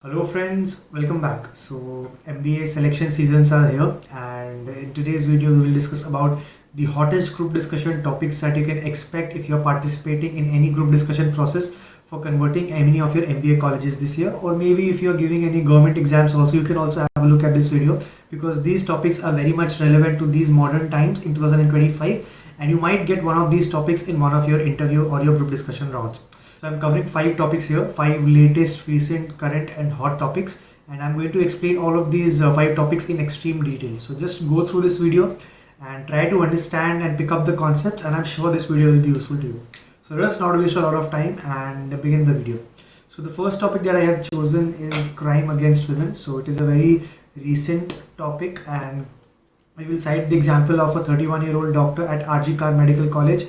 Hello friends, welcome back. So MBA selection seasons are here, and in today's video we will discuss about the hottest group discussion topics that you can expect if you're participating in any group discussion process for converting any of your MBA colleges this year, or maybe if you're giving any government exams also, you can also have a look at this video because these topics are very much relevant to these modern times in 2025, and you might get one of these topics in one of your interview or your group discussion rounds. So I'm covering 5 topics here, 5 latest, recent, current and hot topics, and I'm going to explain all of these 5 topics in extreme detail. So just go through this video and try to understand and pick up the concepts, and I'm sure this video will be useful to you. So let's not waste a lot of time and begin the video. So the first topic that I have chosen is crime against women. So it is a very recent topic, and I will cite the example of a 31-year-old doctor at RG Kar Medical College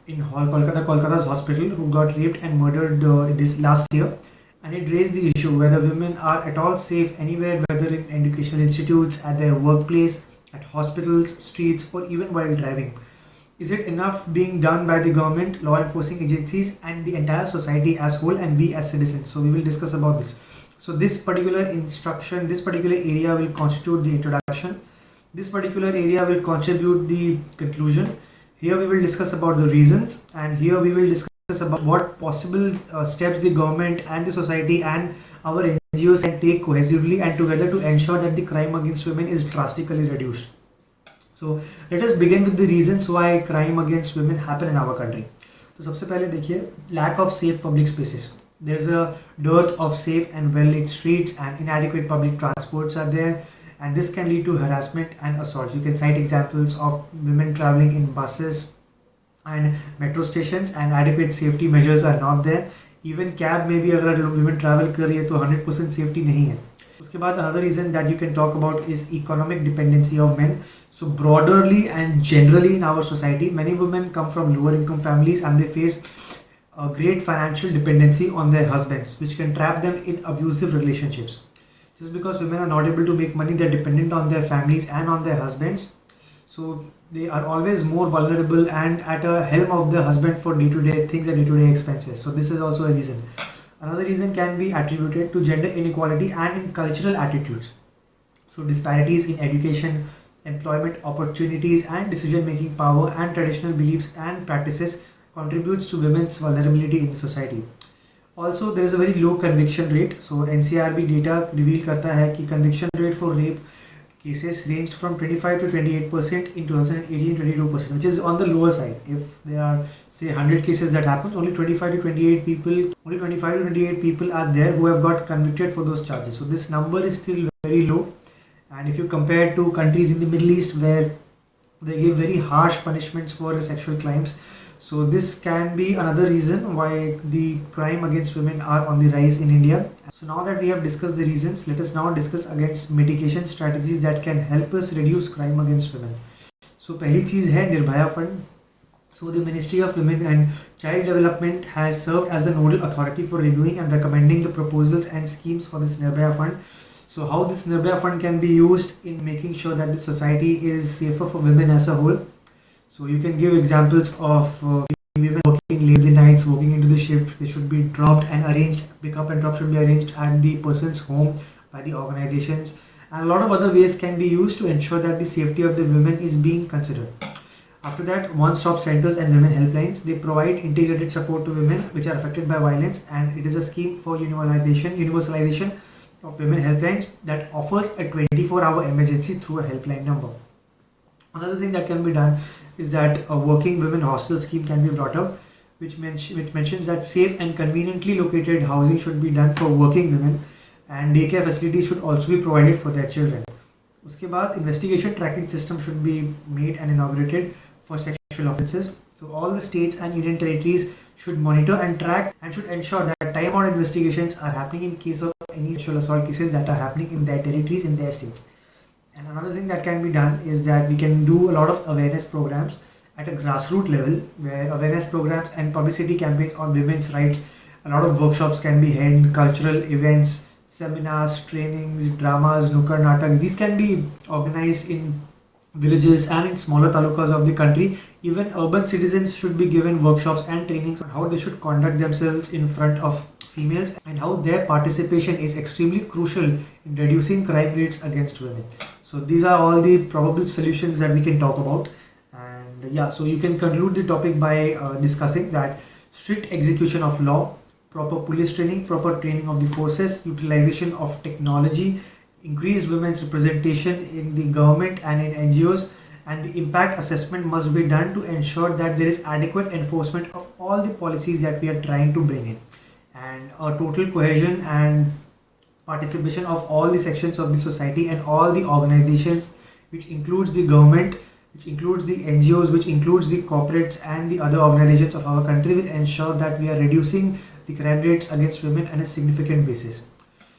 in Kolkata's hospital who got raped and murdered this last year, and it raised the issue whether women are at all safe anywhere, whether in educational institutes, at their workplace, at hospitals, streets, or even while driving. Is it enough being done by the government, law enforcing agencies, and the entire society as whole, and we as citizens? So we will discuss about this. So this particular area will constitute the introduction. This particular area will contribute the conclusion. Here we will discuss about the reasons, and here we will discuss about what possible steps the government and the society and our NGOs can take cohesively and together to ensure that the crime against women is drastically reduced. So let us begin with the reasons why crime against women happen in our country. तो सबसे पहले देखिए, lack of safe public spaces. There is a dearth of safe and well-lit streets, and inadequate public transports are there, and this can lead to harassment and assaults. You can cite examples of women traveling in buses and metro stations, and adequate safety measures are not there. Even cab में भी अगर women travel कर रही है तो 100% safety नहीं है. उसके बाद another reason that you can talk about is economic dependency of men. So broadly and generally in our society, many women come from lower income families, and they face a great financial dependency on their husbands, which can trap them in abusive relationships. Just because women are not able to make money, they're dependent on their families and on their husbands. So they are always more vulnerable and at a helm of the husband for day-to-day things and day-to-day expenses. So this is also a reason. Another reason can be attributed to gender inequality and in cultural attitudes. So disparities in education, employment opportunities, and decision-making power, and traditional beliefs and practices contributes to women's vulnerability in the society. Also, there is a very low conviction rate. So NCRB data reveal करता है कि conviction rate for rape cases ranged from 25 to 28% in 2018, 22%, which is on the lower side. If there are say 100 cases that happen, only 25 to 28 people are there who have got convicted for those charges. So this number is still very low, and if you compare to countries in the Middle East where they give very harsh punishments for sexual crimes, so this can be another reason why the crime against women are on the rise in India. So now that we have discussed the reasons, let us now discuss against mitigation strategies that can help us reduce crime against women. So पहली चीज है Nirbhaya fund. So the Ministry of Women and Child Development has served as the nodal authority for reviewing and recommending the proposals and schemes for this Nirbhaya fund. So how this Nirbhaya fund can be used in making sure that the society is safer for women as a whole. So you can give examples of women working late the nights, working into the shift. They should be dropped and arranged. Pick up and drop should be arranged at the person's home by the organizations. And a lot of other ways can be used to ensure that the safety of the women is being considered. After that, one-stop centers and women helplines. They provide integrated support to women which are affected by violence, and it is a scheme for universalization of women helplines that offers a 24-hour emergency through a helpline number. Another thing that can be done is that a working women hostel scheme can be brought up, which mentions that safe and conveniently located housing should be done for working women, and daycare facilities should also be provided for their children. उसके बाद investigation tracking system should be made and inaugurated for sexual offences. So all the states and union territories should monitor and track and should ensure that time-bound investigations are happening in case of any sexual assault cases that are happening in their territories, in their states. And another thing that can be done is that we can do a lot of awareness programs at a grassroots level, where awareness programs and publicity campaigns on women's rights, a lot of workshops can be held, cultural events, seminars, trainings, dramas, nukkad nataks. These can be organized in villages and in smaller talukas of the country. Even urban citizens should be given workshops and trainings on how they should conduct themselves in front of females and how their participation is extremely crucial in reducing crime rates against women. So these are all the probable solutions that we can talk about. And yeah, so you can conclude the topic by discussing that strict execution of law, proper police training, proper training of the forces, utilization of technology, increased women's representation in the government and in NGOs, and the impact assessment must be done to ensure that there is adequate enforcement of all the policies that we are trying to bring in, and a total cohesion and participation of all the sections of the society and all the organizations, which includes the government, which includes the NGOs, which includes the corporates and the other organizations of our country, will ensure that we are reducing the crime rates against women on a significant basis.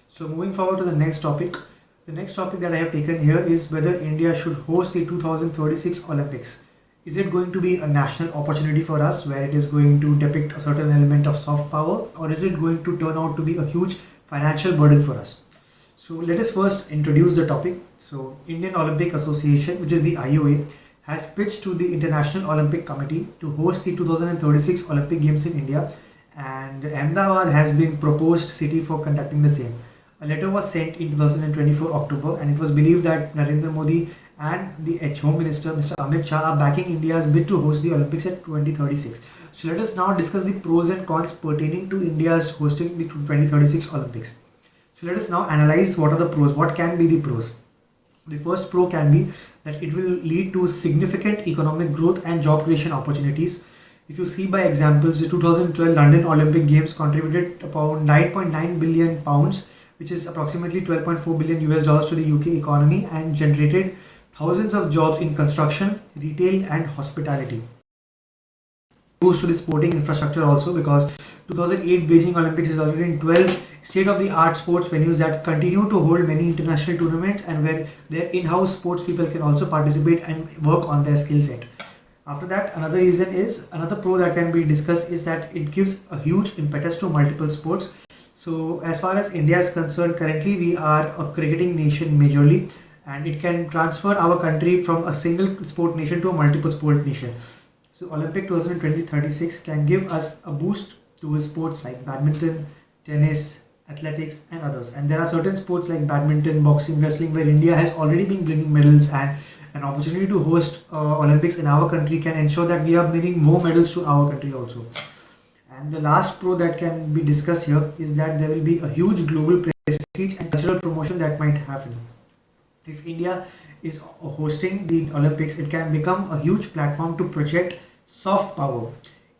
So moving forward to the next topic. The next topic that I have taken here is whether India should host the 2036 Olympics. Is it going to be a national opportunity for us where it is going to depict a certain element of soft power, or is it going to turn out to be a huge financial burden for us? So let us first introduce the topic. So Indian Olympic Association, which is the IOA, has pitched to the International Olympic Committee to host the 2036 Olympic Games in India, and Ahmedabad has been proposed city for conducting the same. A letter was sent in 2024 October, and it was believed that Narendra Modi and the Home Minister Mr. Amit Shah are backing India's bid to host the Olympics at 2036. So let us now discuss the pros and cons pertaining to India's hosting the 2036 Olympics. So let us now analyze what are the pros, what can be the pros. The first pro can be that it will lead to significant economic growth and job creation opportunities. If you see by examples, the 2012 London Olympic Games contributed about 9.9 billion pounds, which is approximately 12.4 billion US dollars to the UK economy, and generated thousands of jobs in construction, retail and hospitality. Boost to the sporting infrastructure also, because 2008 Beijing Olympics is already in 12 state-of-the-art sports venues that continue to hold many international tournaments, and where their in-house sports people can also participate and work on their skill set. After that, another pro that can be discussed is that it gives a huge impetus to multiple sports. So as far as India is concerned, currently we are a cricketing nation majorly, and it can transfer our country from a single sport nation to a multiple sport nation. So Olympic 2036 can give us a boost to sports like badminton, tennis, athletics and others. And there are certain sports like badminton, boxing, wrestling where India has already been bringing medals, and an opportunity to host Olympics in our country can ensure that we are bringing more medals to our country also. And the last pro that can be discussed here is that there will be a huge global prestige and cultural promotion that might happen. If India is hosting the Olympics, it can become a huge platform to project soft power.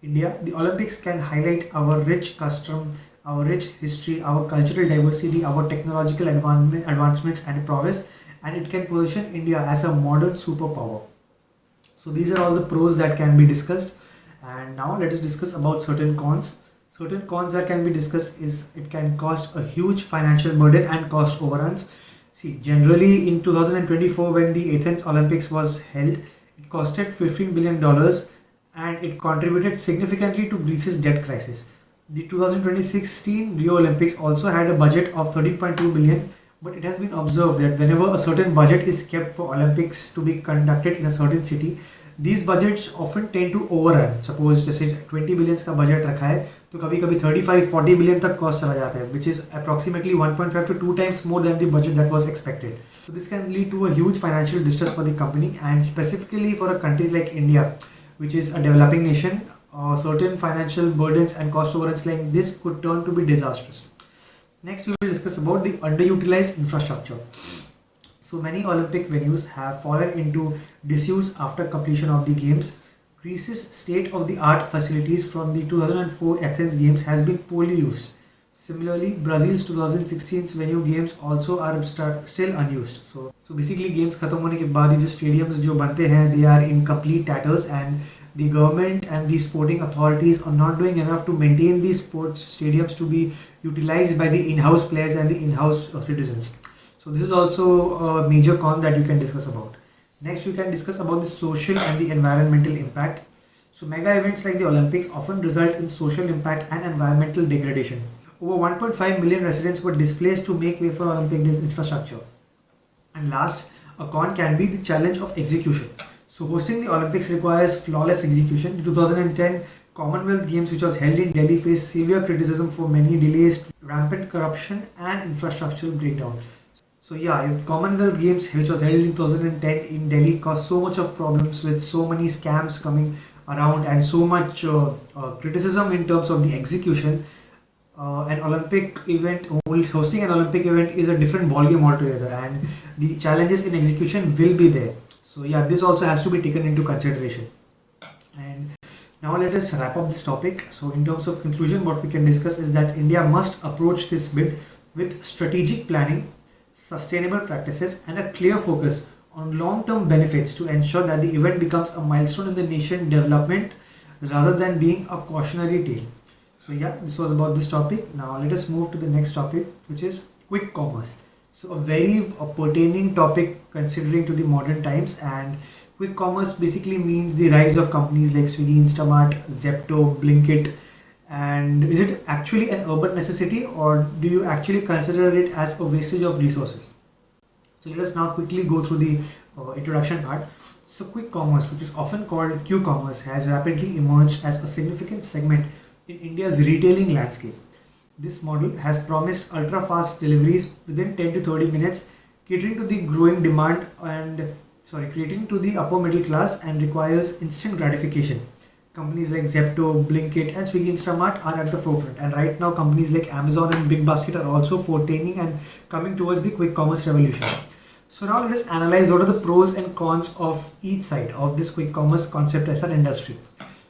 The Olympics can highlight our rich custom, our rich history, our cultural diversity, our technological advancements and prowess, and it can position India as a modern superpower. So these are all the pros that can be discussed. And now let us discuss about certain cons. Certain cons that can be discussed is it can cost a huge financial burden and cost overruns. See, generally in 2024 when the Athens Olympics was held, it costed $15 billion and it contributed significantly to Greece's debt crisis. The 2016 Rio Olympics also had a budget of 13.2 billion, but it has been observed that whenever a certain budget is kept for Olympics to be conducted in a certain city, these budgets often tend to overrun. Suppose जैसे 20 billion का budget रखा है तो कभी कभी 35-40 billion तक cost चला जाता है, which is approximately 1.5 to 2 times more than the budget that was expected. So this can lead to a huge financial distress for the company, and specifically for a country like India, which is a developing nation, certain financial burdens and cost overruns like this could turn to be disastrous. Next, we will discuss about the underutilized infrastructure. So many Olympic venues have fallen into disuse after completion of the games. Greece's state-of-the-art facilities from the 2004 Athens Games has been poorly used. Similarly, Brazil's 2016 venue games also are still unused. So basically games खत्म होने के बाद जो stadiums जो बनते हैं, they are in complete tatters, and the government and the sporting authorities are not doing enough to maintain these sports stadiums to be utilized by the in-house players and the in-house citizens. So this is also a major con that you can discuss about. Next, we can discuss about the social and the environmental impact. So mega events like the Olympics often result in social impact and environmental degradation. Over 1.5 million residents were displaced to make way for Olympic infrastructure. And last, A con can be the challenge of execution. So hosting the Olympics requires flawless execution. The 2010 Commonwealth Games, which was held in Delhi, faced severe criticism for many delays, rampant corruption, and infrastructural breakdown. So yeah, if Commonwealth Games, which was held in 2010 in Delhi, caused so much of problems with so many scams coming around and so much criticism in terms of the execution. An Olympic event, hosting an Olympic event is a different ballgame altogether, and the challenges in execution will be there. So yeah, this also has to be taken into consideration. And now let us wrap up this topic. So in terms of conclusion, what we can discuss is that India must approach this bid with strategic planning, sustainable practices, and a clear focus on long-term benefits to ensure that the event becomes a milestone in the nation development rather than being a cautionary tale. So yeah, this was about this topic. Now let us move to the next topic, which is quick commerce. So a very pertaining topic considering to the modern times, and quick commerce basically means the rise of companies like Swiggy, Instamart, Zepto, Blinkit. And is it actually an urban necessity, or do you actually consider it as a wastage of resources? So let us now quickly go through the introduction part. So quick commerce, which is often called Q-commerce, has rapidly emerged as a significant segment in India's retailing landscape. This model has promised ultra-fast deliveries within 10 to 30 minutes, catering to the growing demand and catering to the upper middle class, and requires instant gratification. Companies like Zepto, Blinkit, and Swiggy Instamart are at the forefront, and right now companies like Amazon and Big Basket are also fortaining and coming towards the quick commerce revolution. So now let us analyze what are the pros and cons of each side of this quick commerce concept as an industry.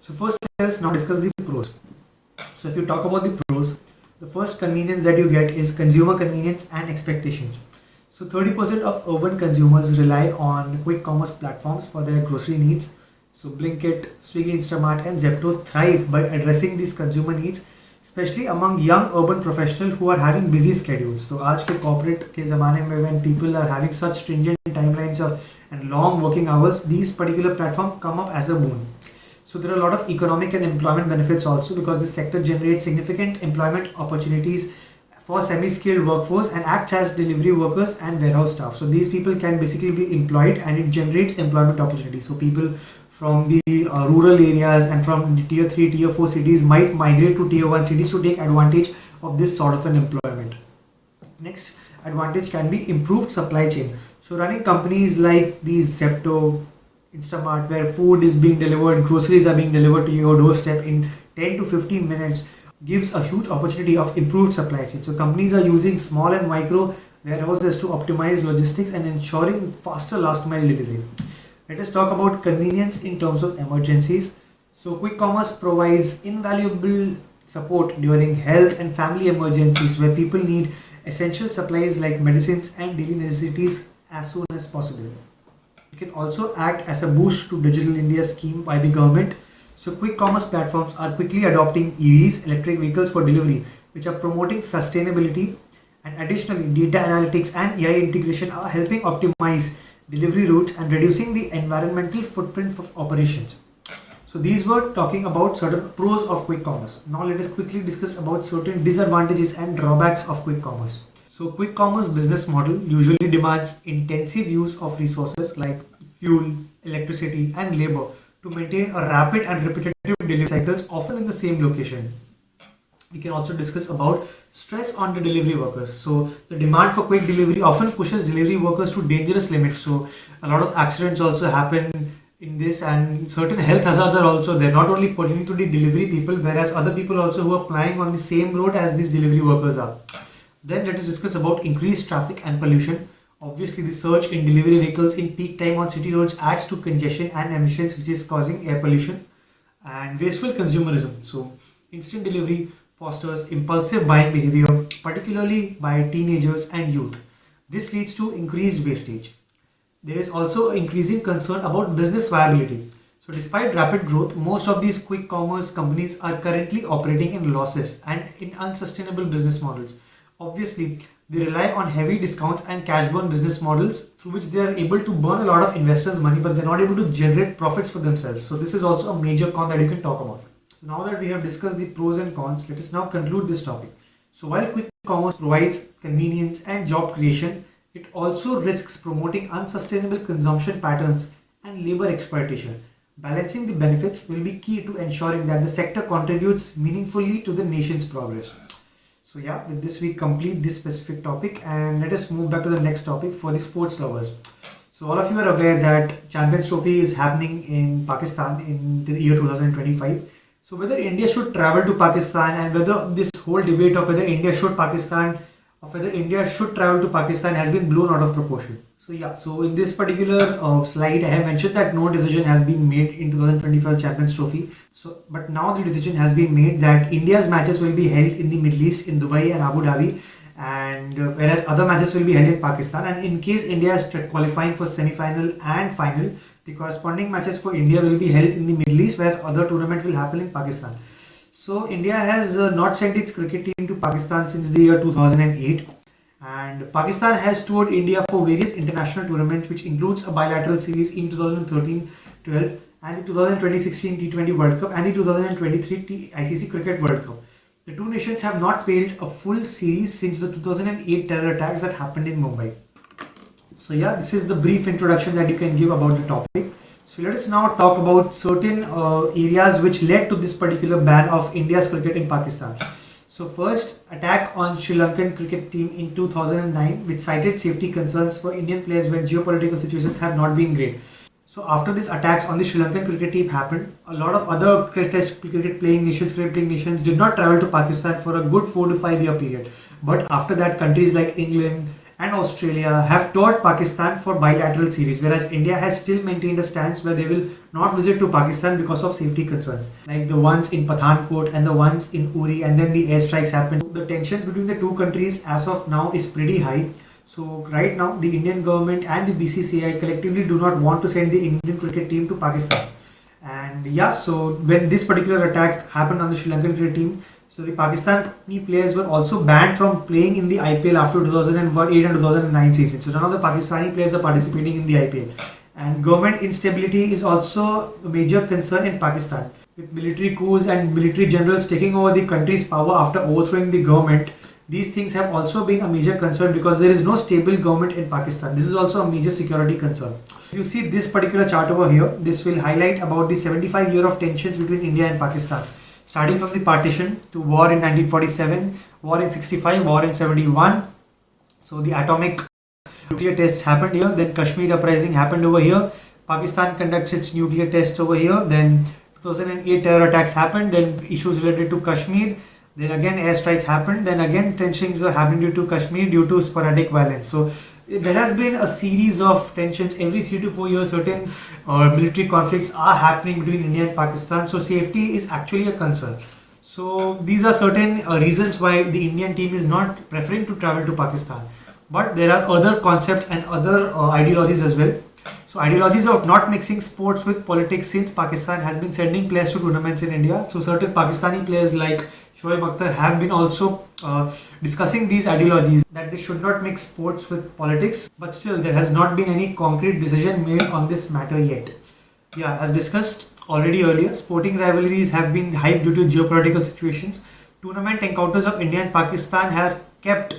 So first, let us now discuss the pros. So if you talk about the pros, the first convenience that you get is consumer convenience and expectations. So 30% of urban consumers rely on quick commerce platforms for their grocery needs. So Blinkit, Swiggy, Instamart, and Zepto thrive by addressing these consumer needs, especially among young urban professionals who are having busy schedules. So आज के corporate के ज़माने में when people are having such stringent timelines and long working hours, these particular platforms come up as a boon. So there are a lot of economic and employment benefits also, because this sector generates significant employment opportunities for semi-skilled workforce and acts as delivery workers and warehouse staff. So these people can basically be employed, and it generates employment opportunities. So people from the rural areas and from the tier 3, tier 4 cities might migrate to tier 1 cities to take advantage of this sort of an employment. Next advantage can be improved supply chain. So running companies like these Zepto, Instamart, where food is being delivered, groceries are being delivered to your doorstep in 10 to 15 minutes, gives a huge opportunity of improved supply chain. So companies are using small and micro warehouses to optimize logistics and ensuring faster last mile delivery. Let us talk about convenience in terms of emergencies. So quick commerce provides invaluable support during health and family emergencies, where people need essential supplies like medicines and daily necessities as soon as possible. It can also act as a boost to Digital India scheme by the government. So quick commerce platforms are quickly adopting EVs, electric vehicles for delivery, which are promoting sustainability, and additionally data analytics and AI integration are helping optimize delivery routes and reducing the environmental footprint of operations. So these were talking about certain pros of quick commerce. Now let us quickly discuss about certain disadvantages and drawbacks of quick commerce. So quick commerce business model usually demands intensive use of resources like fuel, electricity, and labor to maintain a rapid and repetitive delivery cycles, often in the same location. We can also discuss about stress on the delivery workers. So the demand for quick delivery often pushes delivery workers to dangerous limits. So a lot of accidents also happen in this, and certain health hazards are also there, not only pertaining to the delivery people, whereas other people also who are plying on the same road as these delivery workers are. Then let us discuss about increased traffic and pollution. Obviously, the surge in delivery vehicles in peak time on city roads adds to congestion and emissions, which is causing air pollution. And wasteful consumerism. So instant delivery fosters impulsive buying behavior, particularly by teenagers and youth. This leads to increased wastage. There is also increasing concern about business viability. So despite rapid growth, most of these quick commerce companies are currently operating in losses and in unsustainable business models. Obviously, they rely on heavy discounts and cash burn business models through which they are able to burn a lot of investors' money, but they're not able to generate profits for themselves. So this is also a major con that you can talk about. Now that we have discussed the pros and cons, let us now conclude this topic. So while quick commerce provides convenience and job creation, It also risks promoting unsustainable consumption patterns and labor exploitation. Balancing the benefits will be key to ensuring that the sector contributes meaningfully to the nation's progress. So yeah, with this we complete this specific topic and let us move back to the next topic for the sports lovers. So all of you are aware that Champions Trophy is happening in Pakistan in the year 2025. So whether India should travel to Pakistan and whether this whole debate of whether India should travel to Pakistan has been blown out of proportion. So yeah, so in this particular slide, I have mentioned that no decision has been made in 2025 Champions Trophy. So, but now the decision has been made that India's matches will be held in the Middle East, in Dubai and Abu Dhabi, and whereas other matches will be held in Pakistan. And in case India is qualifying for semi-final and final, the corresponding matches for India will be held in the Middle East, whereas other tournament will happen in Pakistan. So India has not sent its cricket team to Pakistan since the year 2008. And Pakistan has toured India for various international tournaments, which includes a bilateral series in 2013-12 and the 2016 T20 World Cup and the 2023 ICC Cricket World Cup. The two nations have not played a full series since the 2008 terror attacks that happened in Mumbai. So yeah, this is the brief introduction that you can give about the topic. So let us now talk about certain areas which led to this particular ban of India's cricket in Pakistan. So first, attack on Sri Lankan cricket team in 2009, which cited safety concerns for Indian players when geopolitical situations have not been great. So after these attacks on the Sri Lankan cricket team happened, a lot of other cricket playing nations did not travel to Pakistan for a good 4 to 5 year period. But after that, countries like England and Australia have toured Pakistan for bilateral series, whereas India has still maintained a stance where they will not visit to Pakistan because of safety concerns, like the ones in Pathankot and the ones in Uri, and then the airstrikes happened. The tensions between the two countries as of now is pretty high. So right now, the Indian government and the BCCI collectively do not want to send the Indian cricket team to Pakistan. And yeah, so when this particular attack happened on the Sri Lankan cricket team, so the Pakistani players were also banned from playing in the IPL after 2008 and 2009 season. So none of the Pakistani players are participating in the IPL. And government instability is also a major concern in Pakistan. With military coups and military generals taking over the country's power after overthrowing the government, these things have also been a major concern because there is no stable government in Pakistan. This is also a major security concern. If you see this particular chart over here, this will highlight about the 75 year of tensions between India and Pakistan. Starting from the partition to war in 1947, war in 65, war in 71. So the atomic nuclear tests happened here. Then Kashmir uprising happened over here. Pakistan conducts its nuclear tests over here. Then 2008 terror attacks happened. Then issues related to Kashmir. Then again airstrike happened. Then again tensions are happening due to Kashmir due to sporadic violence. So there has been a series of tensions every 3 to 4 years. Certain military conflicts are happening between India and Pakistan. So safety is actually a concern. So these are certain reasons why the Indian team is not preferring to travel to Pakistan. But there are other concepts and other ideologies as well. So ideologies of not mixing sports with politics, since Pakistan has been sending players to tournaments in India. So certain Pakistani players like Shoaib Akhtar have been also discussing these ideologies that they should not mix sports with politics. But still, there has not been any concrete decision made on this matter yet. Yeah, as discussed already earlier, sporting rivalries have been hyped due to geopolitical situations. Tournament encounters of India and Pakistan have kept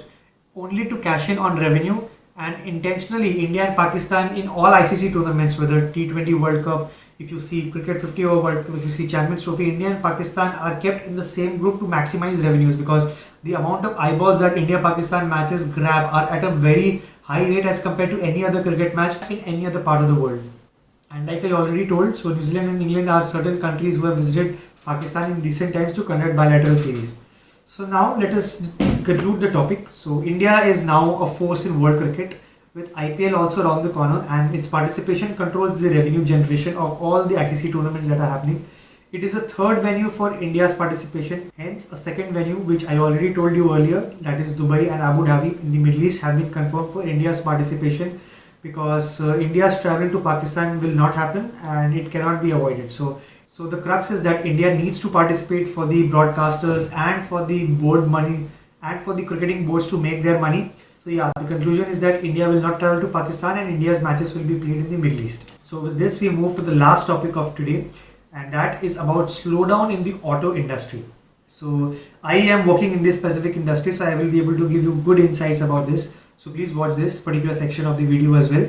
only to cash in on revenue. And intentionally, India and Pakistan in all ICC tournaments, whether T20 World Cup, if you see Cricket 50 over World Cup, if you see Champions Trophy, India and Pakistan are kept in the same group to maximize revenues, because the amount of eyeballs that India-Pakistan matches grab are at a very high rate as compared to any other cricket match in any other part of the world. And like I already told, so New Zealand and England are certain countries who have visited Pakistan in recent times to conduct bilateral series. So now let us conclude the topic. So India is now a force in world cricket, with IPL also around the corner, and its participation controls the revenue generation of all the ICC tournaments that are happening. It is a third venue for India's participation, hence a second venue which I already told you earlier, that is Dubai and Abu Dhabi in the Middle East, have been confirmed for India's participation, because India's travel to Pakistan will not happen and it cannot be avoided. So the crux is that India needs to participate for the broadcasters and for the board money and for the cricketing boards to make their money. So yeah, the conclusion is that India will not travel to Pakistan and India's matches will be played in the Middle East. So with this, we move to the last topic of today, and that is about slowdown in the auto industry. So I am working in this specific industry, so I will be able to give you good insights about this. So please watch this particular section of the video as well.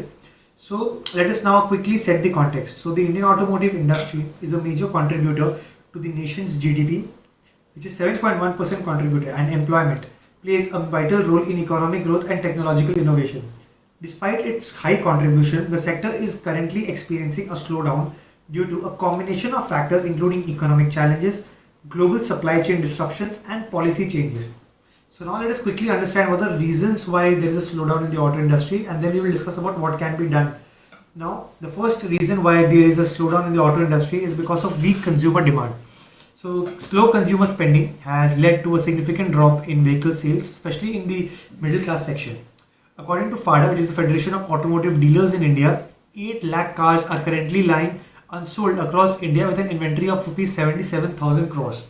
So let us now quickly set the context. So the Indian automotive industry is a major contributor to the nation's GDP, which is 7.1% contributor, and employment plays a vital role in economic growth and technological innovation. Despite its high contribution, the sector is currently experiencing a slowdown due to a combination of factors including economic challenges, global supply chain disruptions, and policy changes. So now let us quickly understand what are the reasons why there is a slowdown in the auto industry, and then we will discuss about what can be done. Now, the first reason why there is a slowdown in the auto industry is because of weak consumer demand. So slow consumer spending has led to a significant drop in vehicle sales, especially in the middle class section. According to FADA, which is the Federation of Automotive Dealers in India, 8 lakh cars are currently lying unsold across India with an inventory of rupees 77,000 crores.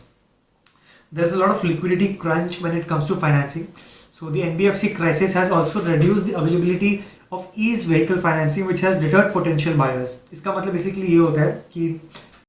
There's a lot of liquidity crunch when it comes to financing. So the NBFC crisis has also reduced the availability of ease vehicle financing, which has deterred potential buyers. इसका मतलब basically ये होता है कि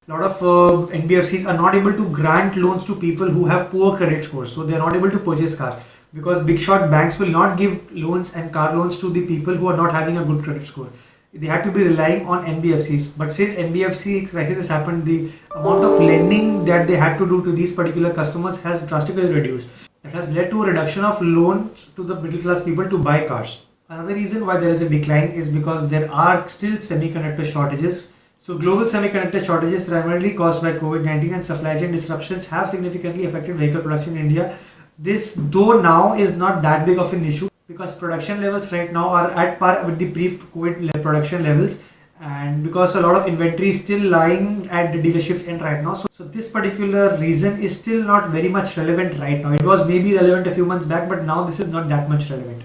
lot of NBFCs are not able to grant loans to people who have poor credit scores. So they are not able to purchase cars because big shot banks will not give loans and car loans to the people who are not having a good credit score. They had to be relying on NBFCs. But since NBFC crisis has happened, the amount of lending that they had to do to these particular customers has drastically reduced. That has led to a reduction of loans to the middle class people to buy cars. Another reason why there is a decline is because there are still semiconductor shortages. So global semiconductor shortages primarily caused by COVID-19 and supply chain disruptions have significantly affected vehicle production in India. This though now is not that big of an issue, because production levels right now are at par with the pre-COVID production levels, and because a lot of inventory is still lying at the dealerships end right now. So this particular reason is still not very much relevant right now. It was maybe relevant a few months back, but now this is not that much relevant.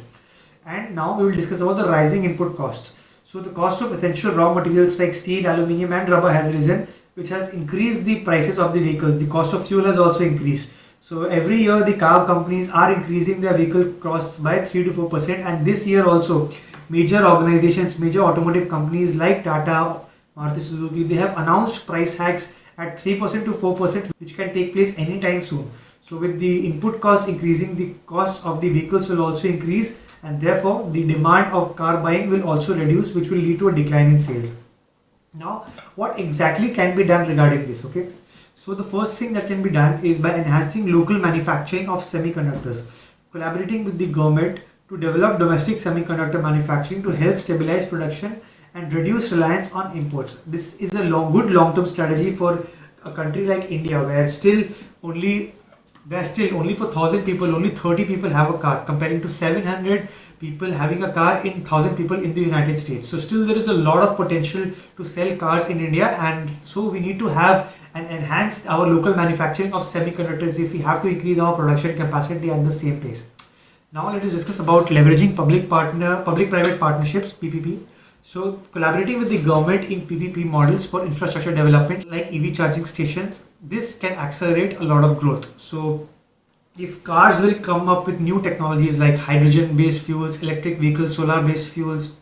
And now we will discuss about the rising input costs. So the cost of essential raw materials like steel, aluminium and rubber has risen, which has increased the prices of the vehicles. The cost of fuel has also increased. So every year the car companies are increasing their vehicle costs by 3 to 4%, and this year also major organizations, major automotive companies like Tata, Maruti Suzuki, they have announced price hikes at 3% to 4%, which can take place anytime soon. So with the input costs increasing, the cost of the vehicles will also increase, and therefore the demand of car buying will also reduce, which will lead to a decline in sales. Now, what exactly can be done regarding this? Okay. So the first thing that can be done is by enhancing local manufacturing of semiconductors, collaborating with the government to develop domestic semiconductor manufacturing to help stabilize production and reduce reliance on imports. This is a good long-term strategy for a country like India, where only for 1,000 people, only 30 people have a car, comparing to 700 people having a car in 1,000 people in the United States. So still there is a lot of potential to sell cars in India, and so we need to have and enhance our local manufacturing of semiconductors if we have to increase our production capacity at the same pace. Now let us discuss about leveraging public-private partnerships, PPP. So collaborating with the government in PPP models for infrastructure development like EV charging stations, this can accelerate a lot of growth. So if cars will come up with new technologies like hydrogen-based fuels, electric vehicles, solar-based fuels,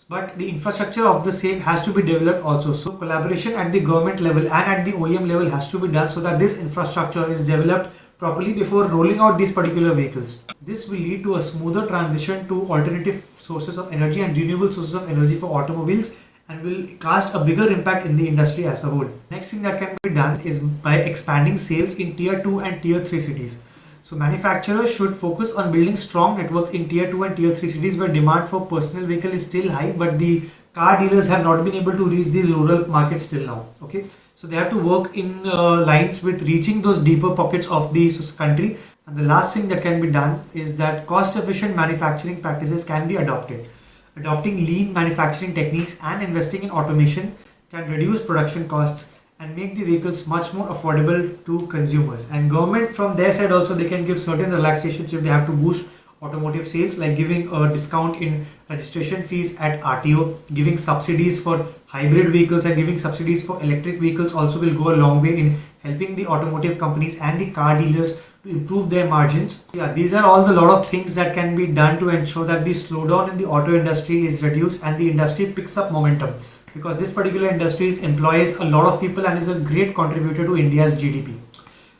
but the infrastructure of the same has to be developed also. So collaboration at the government level and at the OEM level has to be done so that this infrastructure is developed properly before rolling out these particular vehicles. This will lead to a smoother transition to alternative sources of energy and renewable sources of energy for automobiles, and will cast a bigger impact in the industry as a whole. Next thing that can be done is by expanding sales in tier 2 and tier 3 cities. So manufacturers should focus on building strong networks in tier 2 and tier 3 cities where demand for personal vehicle is still high, but the car dealers have not been able to reach these rural markets till now. Okay, so they have to work in lines with reaching those deeper pockets of the country. And the last thing that can be done is that cost efficient manufacturing practices can be adopted. Adopting lean manufacturing techniques and investing in automation can reduce production costs and make the vehicles much more affordable to consumers. And government from their side also, they can give certain relaxations if they have to boost automotive sales, like giving a discount in registration fees at RTO, giving subsidies for hybrid vehicles and giving subsidies for electric vehicles also will go a long way in helping the automotive companies and the car dealers to improve their margins. Yeah, these are all the lot of things that can be done to ensure that the slowdown in the auto industry is reduced and the industry picks up momentum, because this particular industry employs a lot of people and is a great contributor to India's GDP.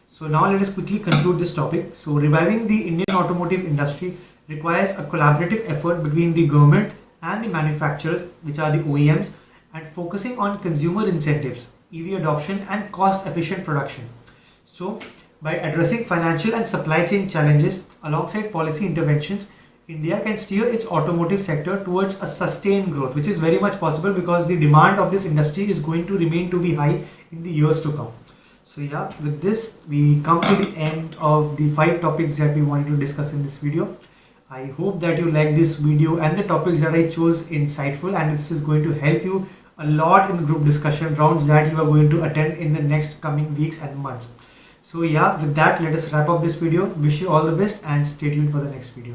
So now let us quickly conclude this topic. So reviving the Indian automotive industry requires a collaborative effort between the government and the manufacturers, which are the OEMs, and focusing on consumer incentives, EV adoption, and cost efficient production. So, by addressing financial and supply chain challenges alongside policy interventions, India can steer its automotive sector towards a sustained growth, which is very much possible because the demand of this industry is going to remain to be high in the years to come. So yeah, with this, we come to the end of the 5 topics that we wanted to discuss in this video. I hope that you like this video and the topics that I chose insightful, and this is going to help you a lot in group discussion rounds that you are going to attend in the next coming weeks and months. So yeah, with that, let us wrap up this video. Wish you all the best and stay tuned for the next video.